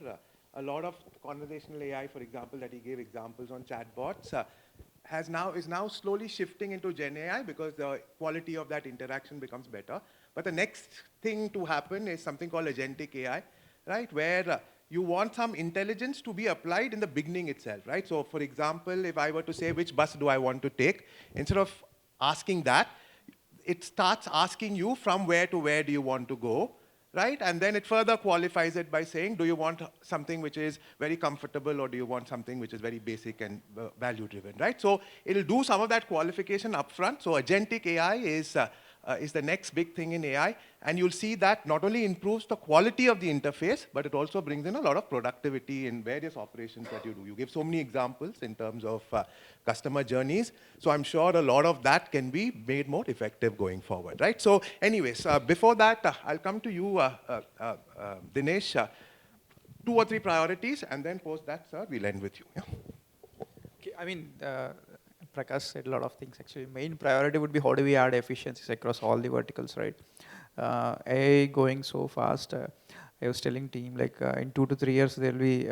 Speaker 1: a lot of conversational AI, for example, that he gave examples on chatbots, is now slowly shifting into Gen AI because the quality of that interaction becomes better. But the next thing to happen is something called agentic AI, right? Where you want some intelligence to be applied in the beginning itself, right? So for example, if I were to say, which bus do I want to take? Instead of asking that, it starts asking you from where to where do you want to go, right? And then it further qualifies it by saying, do you want something which is very comfortable or do you want something which is very basic and value driven, right? So it'll do some of that qualification upfront. So agentic AI is the next big thing in AI. And you'll see that not only improves the quality of the interface, but it also brings in a lot of productivity in various operations that you do. You give so many examples in terms of customer journeys. So I'm sure a lot of that can be made more effective going forward, right? So anyways, before that, I'll come to you, Dinesh. 2 or 3 priorities, and then post that, sir, we'll end with you. Yeah.
Speaker 5: Okay, I mean, Prakash said a lot of things actually. Main priority would be how do we add efficiencies across all the verticals, right? AI going so fast. I was telling team like in 2 to 3 years there'll be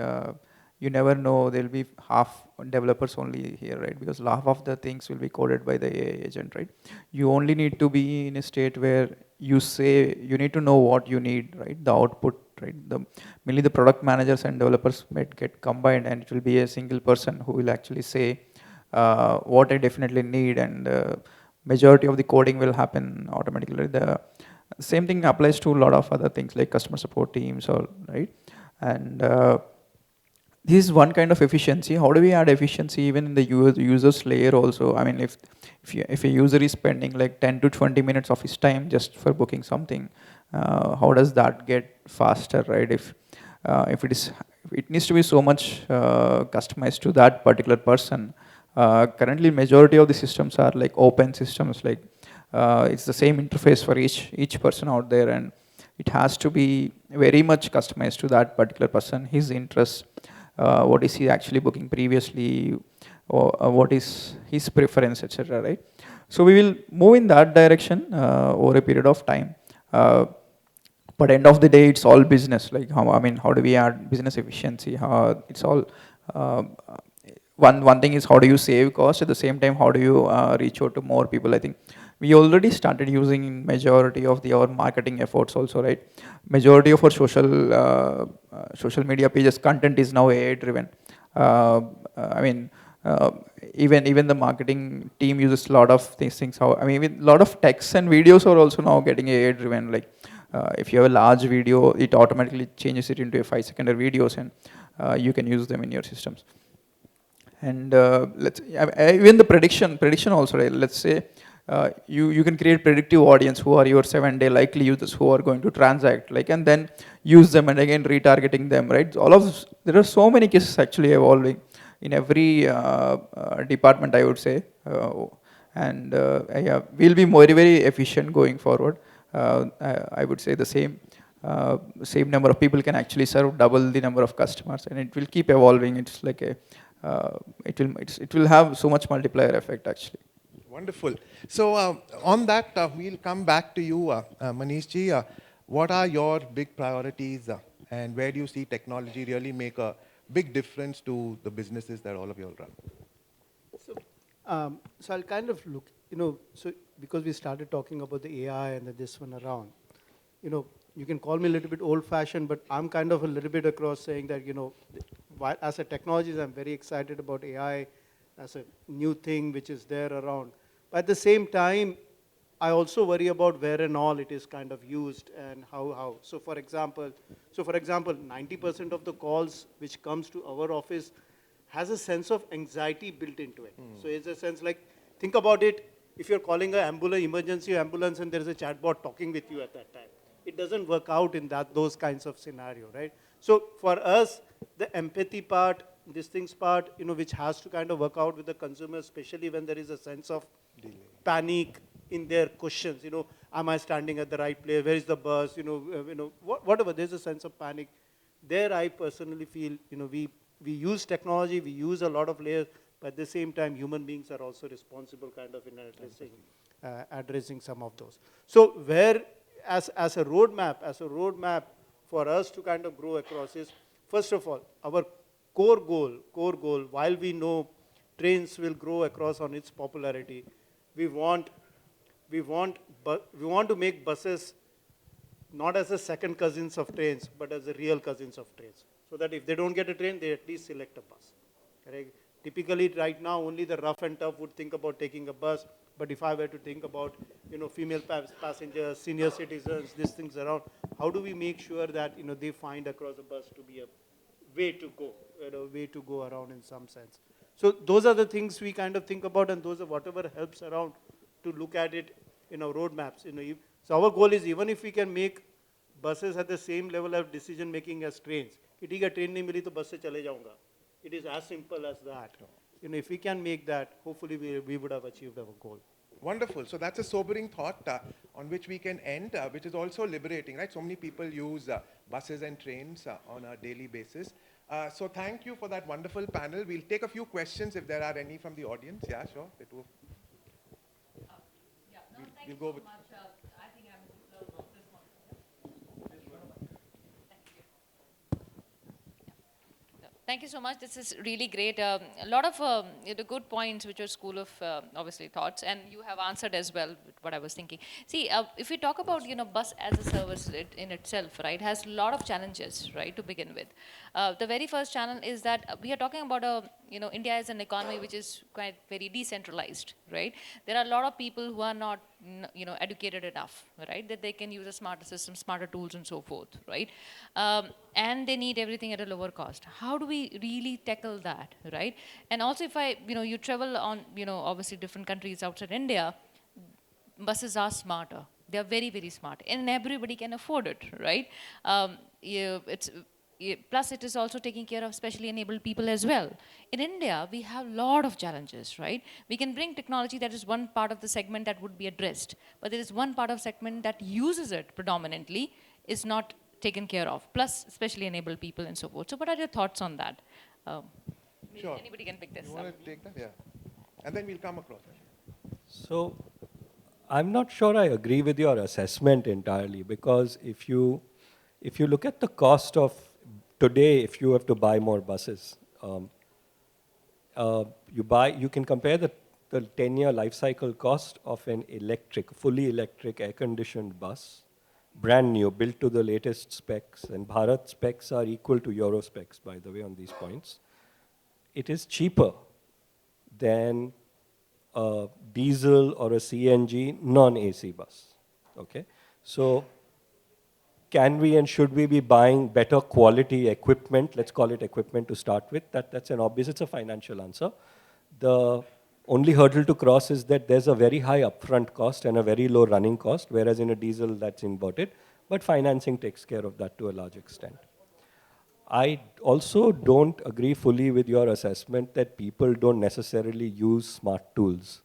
Speaker 5: you never know, there'll be half developers only here, right? Because half of the things will be coded by the AI agent, right? You only need to be in a state where you say you need to know what you need, right? The output, right? Mainly the product managers and developers might get combined, and it will be a single person who will actually say what I definitely need, and majority of the coding will happen automatically. The same thing applies to a lot of other things like customer support teams, or right, and this is one kind of efficiency. How do we add efficiency even in the users layer also? I mean, if a user is spending like 10 to 20 minutes of his time just for booking something, how does that get faster, right? If it needs to be so much customized to that particular person. Currently, majority of the systems are like open systems, like it's the same interface for each person out there, and it has to be very much customized to that particular person, his interests, what is he actually booking previously, or what is his preference, etc. Right? So we will move in that direction over a period of time. But end of the day, it's all business. Like how do we add business efficiency? It's all one thing is how do you save cost, at the same time how do you reach out to more people. I think we already started using majority of our marketing efforts also, right? Majority of our social media pages content is now AI driven. I mean, even the marketing team uses a lot of these things. A lot of texts and videos are also now getting AI driven. Like if you have a large video, it automatically changes it into a 5-second videos, and you can use them in your systems. And even the prediction also, right? Let's say you can create predictive audience who are your 7-day likely users who are going to transact, like, and then use them and again retargeting them, right? There are so many cases actually evolving in every department, I would say, and yeah, we'll be very efficient going forward. I would say the same number of people can actually serve double the number of customers, and it will keep evolving. It's like it will have so much multiplier effect actually.
Speaker 1: Wonderful. So on that, we'll come back to you, Manish ji. What are your big priorities, and where do you see technology really make a big difference to the businesses that all of you all run?
Speaker 4: So I'll kind of look, so because we started talking about the AI and this one around, you can call me a little bit old-fashioned, but I'm kind of a little bit across saying that, as a technologist, I'm very excited about AI as a new thing which is there around. But at the same time, I also worry about where and all it is kind of used and how. So for example, 90% of the calls which comes to our office has a sense of anxiety built into it. So it's a sense like, think about it, if you're calling an emergency ambulance and there's a chatbot talking with you at that time. It doesn't work out in those kinds of scenario, right? So for us, the empathy part, these things part, which has to kind of work out with the consumer, especially when there is a sense of panic in their questions. Am I standing at the right place? Where is the bus? Whatever. There's a sense of panic. There, I personally feel, we use technology, we use a lot of layers, but at the same time, human beings are also responsible kind of in addressing some of those. So where, as a roadmap for us to kind of grow across is, first of all, our core goal, while we know trains will grow across on its popularity, we want to make buses not as a second cousins of trains, but as the real cousins of trains. So that if they don't get a train, they at least select a bus. Correct? Typically, right now, only the rough and tough would think about taking a bus. But if I were to think about, female passengers, senior citizens, these things around, how do we make sure that, they find across a bus to be a way to go, way to go around in some sense. So those are the things we kind of think about, and those are whatever helps around to look at it in our roadmaps. So our goal is, even if we can make buses at the same level of decision making as trains, कि ठीक है train नहीं मिली तो बस से चले जाऊंगा. It is as simple as that. If we can make that, hopefully we would have achieved our goal.
Speaker 1: Wonderful. So that's a sobering thought on which we can end, which is also liberating, right? So many people use buses and trains on a daily basis. So thank you for that wonderful panel. We'll take a few questions if there are any from the audience. Yeah, sure. We'll go with.
Speaker 6: I think I'm this one. Thank you so much. This is really great. A lot of the good points, which are school of obviously thoughts, and you have answered as well what I was thinking. See, if we talk about bus as a service in itself, right, has a lot of challenges, right, to begin with. The very first challenge is that we are talking about India is an economy which is quite very decentralized, right? There are a lot of people who are not educated enough, right, that they can use a smarter system, smarter tools, and so forth, right? And they need everything at a lower cost. How do we really tackle that, right? And also, if you travel on, obviously different countries outside India, buses are smarter. They are very, very smart, and everybody can afford it, right? Plus, it is also taking care of specially enabled people as well. In India, we have a lot of challenges, right? We can bring technology, that is one part of the segment that would be addressed. But there is one part of segment that uses it predominantly, is not taken care of. Plus, specially enabled people and so forth. So what are your thoughts on that?
Speaker 1: Sure.
Speaker 6: Anybody can pick this
Speaker 1: You
Speaker 6: up.
Speaker 1: want to take that? Yeah. And then we'll come across.
Speaker 2: So I'm not sure I agree with your assessment entirely, because if you look at the cost of today, if you have to buy more buses, you can compare the 10-year life cycle cost of an fully electric air-conditioned bus, brand new, built to the latest specs, and Bharat specs are equal to Euro specs, by the way, on these points. It is cheaper than a diesel or a CNG non-AC bus, okay? So can we and should we be buying better quality equipment? Let's call it equipment to start with. That's an obvious, it's a financial answer. The only hurdle to cross is that there's a very high upfront cost and a very low running cost, whereas in a diesel that's inverted, but financing takes care of that to a large extent. I also don't agree fully with your assessment that people don't necessarily use smart tools.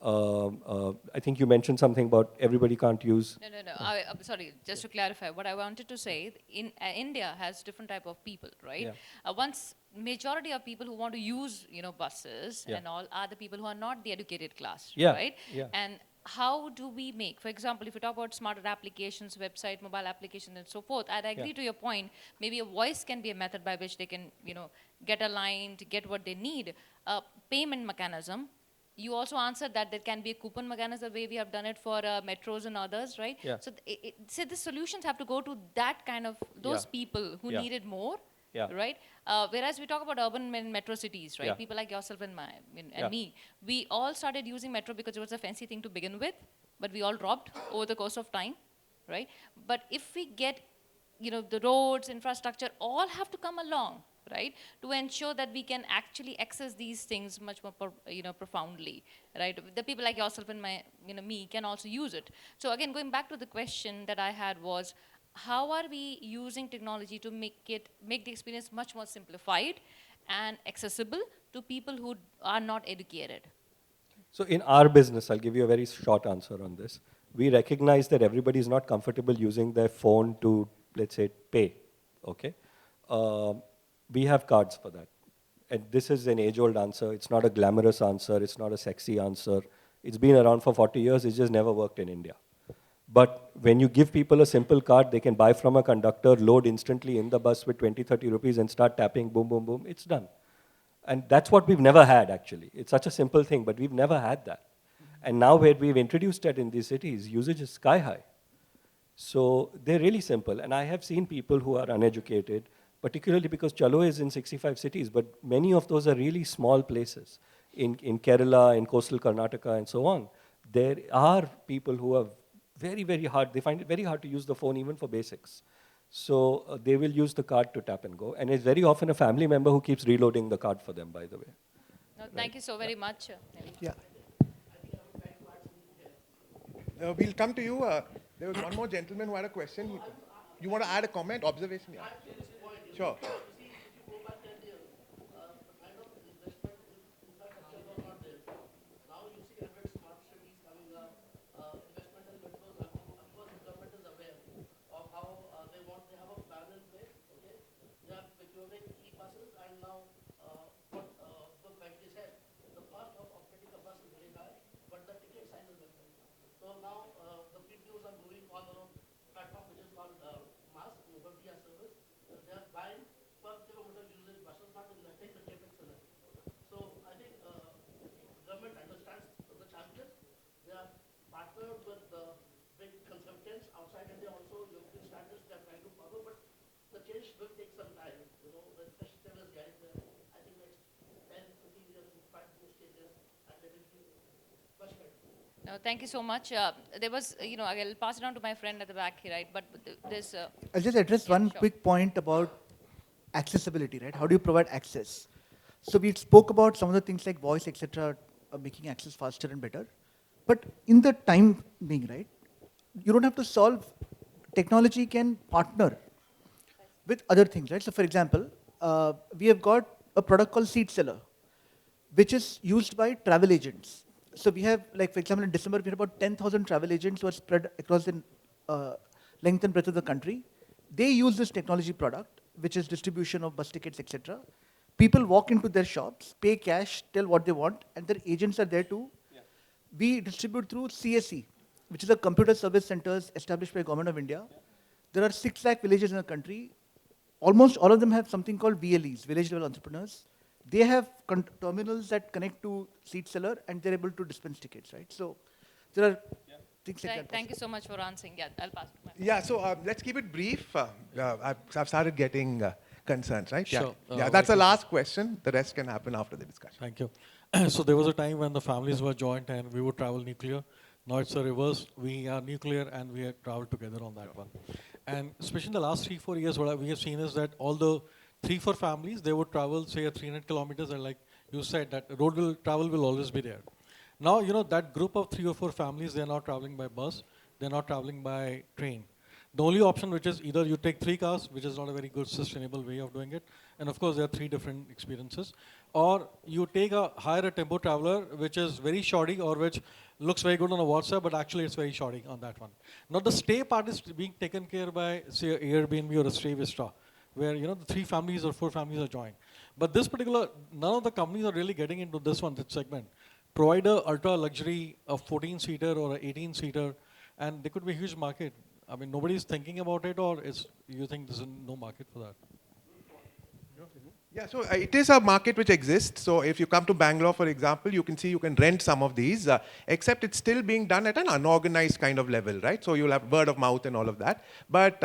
Speaker 2: I think you mentioned something about everybody can't use.
Speaker 6: No. I'm sorry, just to clarify, what I wanted to say, India has different type of people, right?
Speaker 2: Yeah.
Speaker 6: Once majority of people who want to use, buses
Speaker 2: Yeah.
Speaker 6: and all are the people who are not the educated class,
Speaker 2: Yeah,
Speaker 6: right?
Speaker 2: yeah.
Speaker 6: And how do we make, for example, if we talk about smarter applications, website, mobile applications, and so forth, I'd agree
Speaker 2: Yeah.
Speaker 6: to your point. Maybe a voice can be a method by which they can, get aligned, get what they need. Payment mechanism. You also answered that there can be a coupon mechanism, the way we have done it for metros and others, right?
Speaker 2: Yeah.
Speaker 6: So, so the solutions have to go to that kind of, those
Speaker 2: Yeah.
Speaker 6: people who
Speaker 2: Yeah.
Speaker 6: need it more,
Speaker 2: Yeah.
Speaker 6: right? Whereas we talk about urban and metro cities, right?
Speaker 2: Yeah.
Speaker 6: People like yourself and
Speaker 2: Yeah.
Speaker 6: me, we all started using metro because it was a fancy thing to begin with, but we all dropped over the course of time, right? But if we get, the roads, infrastructure, all have to come along, right, to ensure that we can actually access these things much more, profoundly, right? The people like yourself and me can also use it. So again, going back to the question that I had was, how are we using technology to make the experience much more simplified and accessible to people who are not educated?
Speaker 2: So in our business, I'll give you a very short answer on this. We recognize that everybody is not comfortable using their phone to, let's say, pay, okay? We have cards for that. And this is an age-old answer. It's not a glamorous answer. It's not a sexy answer. It's been around for 40 years. It's just never worked in India. But when you give people a simple card, they can buy from a conductor, load instantly in the bus with 20, 30 rupees and start tapping, boom, boom, boom, it's done. And that's what we've never had, actually. It's such a simple thing, but we've never had that. And now where we've introduced that in these cities, usage is sky high. So they're really simple. And I have seen people who are uneducated, particularly because Chalo is in 65 cities, but many of those are really small places. In Kerala, in coastal Karnataka, and so on. There are people who are very, very hard. They find it very hard to use the phone even for basics. So they will use the card to tap and go. And it's very often a family member who keeps reloading the card for them, by the way.
Speaker 6: No, thank you so very much.
Speaker 1: Yeah. We'll come to you. There was one more gentleman who had a question. You want to add a comment, observation? Yeah. Sure.
Speaker 6: No, thank you so much. There was, I'll pass it on to my friend at the back here, right? But there's...
Speaker 3: I'll just address one
Speaker 6: sure.
Speaker 3: quick point about accessibility, right? How do you provide access? So we spoke about some of the things like voice, etc., making access faster and better. But in the time being, right, you don't have to solve, technology can partner with other things, right? So for example, we have got a product called Seat Seller, which is used by travel agents. So we have, like for example, in December, we had about 10,000 travel agents who are spread across the length and breadth of the country. They use this technology product, which is distribution of bus tickets, etc. People walk into their shops, pay cash, tell what they want, and their agents are there too. Yeah. We distribute through CSE, which is a computer service centers established by Government of India. Yeah. There are 6 lakh villages in the country. Almost all of them have something called VLEs, village level entrepreneurs. They have terminals that connect to Seat Seller, and they're able to dispense tickets, right? So there are things like that.
Speaker 6: Thank you so much for answering. Yeah, I'll pass it to my friend.
Speaker 1: Yeah, so let's keep it brief. I've started getting concerns, right?
Speaker 7: Sure.
Speaker 1: Yeah, that's the last question. The rest can happen after the discussion.
Speaker 7: Thank you. So there was a time when the families were joint and we would travel nuclear. Now it's a reverse. We are nuclear and we have traveled together on that one. And especially in the last 3-4 years, what we have seen is that all the 3-4 families, they would travel, say, 300 kilometers, and like you said, that travel will always be there. Now, that group of 3 or 4 families, they're not traveling by bus, they're not traveling by train. The only option, which is either you take 3 cars, which is not a very good sustainable way of doing it, and of course there are 3 different experiences, or you hire a tempo traveler, which is very shoddy, or which looks very good on a WhatsApp, but actually it's very shoddy on that one. Now the stay part is being taken care by, say, Airbnb or a Stay Vista, where the 3 families or 4 families are joined. But this particular, none of the companies are really getting into this segment. Provide a ultra luxury, a 14-seater or an 18-seater, and there could be a huge market. I mean, nobody's thinking about it, or you think there's no market for that?
Speaker 1: Yeah, so it is a market which exists. So if you come to Bangalore, for example, you can see you can rent some of these, except it's still being done at an unorganized kind of level, right? So you'll have word of mouth and all of that. But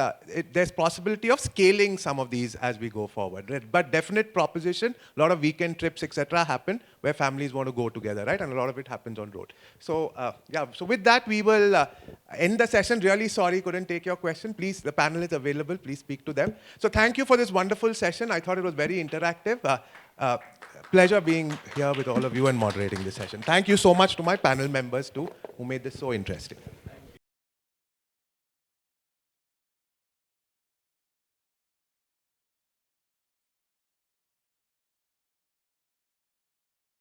Speaker 1: there's possibility of scaling some of these as we go forward. Right? But definite proposition, a lot of weekend trips, etc. happen where families want to go together, right? And a lot of it happens on road. So yeah, so with that, we will end the session. Really sorry, couldn't take your question. Please, the panel is available. Please speak to them. So thank you for this wonderful session. I thought it was very interactive. Pleasure being here with all of you and moderating this session. Thank you so much to my panel members too, who made this so interesting.